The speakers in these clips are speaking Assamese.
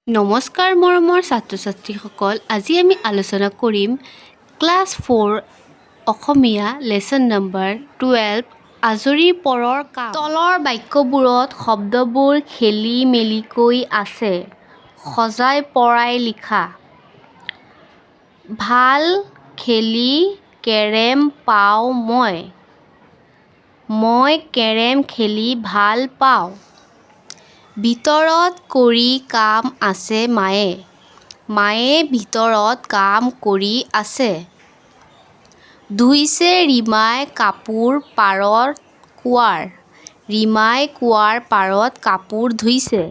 নমস্কাৰ মৰমৰ ছাত্ৰ ছাত্ৰীসকল, আজি আমি আলোচনা কৰিম ক্লাছ 4 অসমীয়া লেচন নম্বৰ 12 আজৰি পৰৰ কাম। তলৰ বাক্যবোৰত শব্দবোৰ খেলি মেলিকৈ আছে, সজাই পৰাই লিখা। ভাল খেলি কেৰম পাওঁ মই কেৰম খেলি ভাল পাওঁ। ভিতৰত কৰি কাম আছে মায়ে ভিতৰত কাম কৰি আছে। ধুইছে ৰীমাই কাপোৰ পাৰত ৰীমাই কুঁৱাৰ পাৰত কাপোৰ ধুইছে।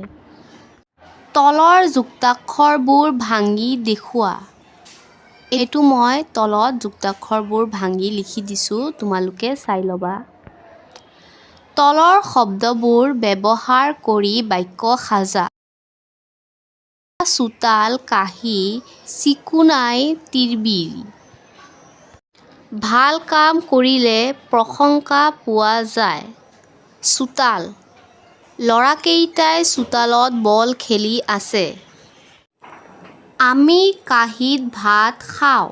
তলৰ যুক্তাক্ষৰবোৰ ভাঙি দেখুওৱা। এইটো মই তলত যুক্তাক্ষৰবোৰ ভাঙি লিখি দিছোঁ, তোমালোকে চাই ল'বা। তলৰ শব্দবোৰ ব্যৱহাৰ কৰি বাক্য সাজা। চোতাল কাঁহী চিকুণাই তিৰবিৰ। ভাল কাম কৰিলে প্ৰশংসা পোৱা যায়। চোতাল, ল'ৰাকেইটাই চোতালত বল খেলি আছে। আমি কাঁহীত ভাত খাওঁ।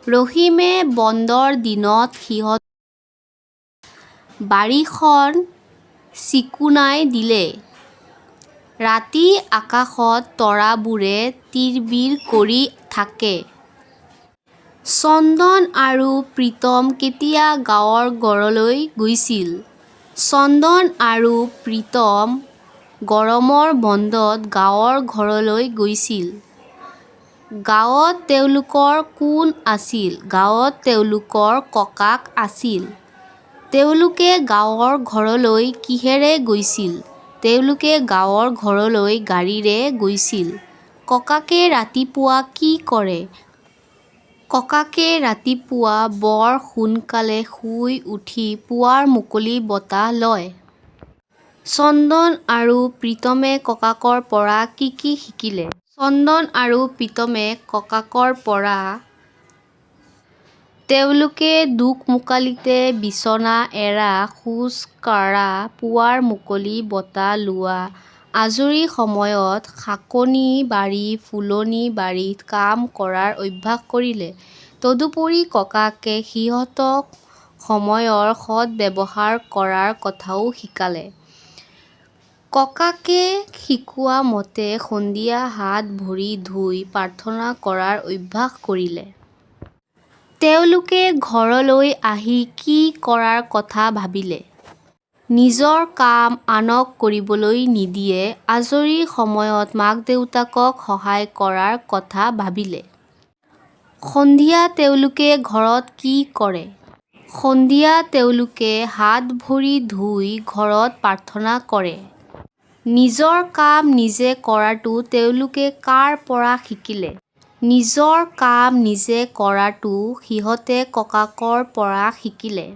ৰহিমে বন্ধৰ দিনত বাৰীখন চিকুণাই দিলে। ৰাতি আকাশত তৰাবোৰে তিৰবিৰ কৰি থাকে। চন্দন আৰু প্ৰীতম কেতিয়া গাঁৱৰ ঘৰলৈ গৈছিল? চন্দন আৰু প্ৰীতম গৰমৰ বন্ধত গাঁৱৰ ঘৰলৈ গৈছিল। গাঁৱত তেওঁলোকৰ কোন আছিল? গাঁৱত তেওঁলোকৰ ককাক আছিল। তেওঁলোকে গাঁৱৰ ঘৰলৈ কিহেৰে গৈছিল? তেওঁলোকে গাঁৱৰ ঘৰলৈ গাড়ীৰে গৈছিল। ককাকে ৰাতিপুৱা কি কৰে? ককাকে ৰাতিপুৱা বৰ সোনকালে শুই উঠি পুৱাৰ মুকলি বতাহ লয়। চন্দন আৰু প্ৰীতমে ককাকৰ পৰা কি কি শিকিলে? চন্দন আৰু প্ৰীতমে ককাকৰ পৰা তেওঁলোকে দোকমোকালিতে বিছনা এৰা, খোজ কাঢ়া, পুৱাৰ মুকলি বতাহ লোৱা, আজৰি সময়ত শাকনি বাৰী ফুলনি বাৰীত কাম কৰাৰ অভ্যাস কৰিলে। তদুপৰি ককাকে সিহঁতক সময়ৰ সৎব্যৱহাৰ কৰাৰ কথাও শিকালে। ককাকে শিকোৱা মতে সন্ধিয়া হাত ভৰি ধুই প্ৰাৰ্থনা কৰাৰ অভ্যাস কৰিলে। তেওঁলোকে ঘৰলৈ আহি কি কৰাৰ কথা ভাবিলে? নিজৰ কাম আনক কৰিবলৈ নিদিয়ে, আজৰি সময়ত মাক-দেউতাকক সহায় কৰাৰ কথা ভাবিলে। সন্ধিয়া তেওঁলোকে ঘৰত কি কৰে? সন্ধিয়া তেওঁলোকে হাত ভৰি ধুই ঘৰত প্ৰাৰ্থনা কৰে। নিজৰ কাম নিজে কৰাটো তেওঁলোকে কাৰ পৰা শিকিলে? নিজৰ কাম নিজে কৰাটো সিহঁতে ককাকৰ পৰা শিকিলে।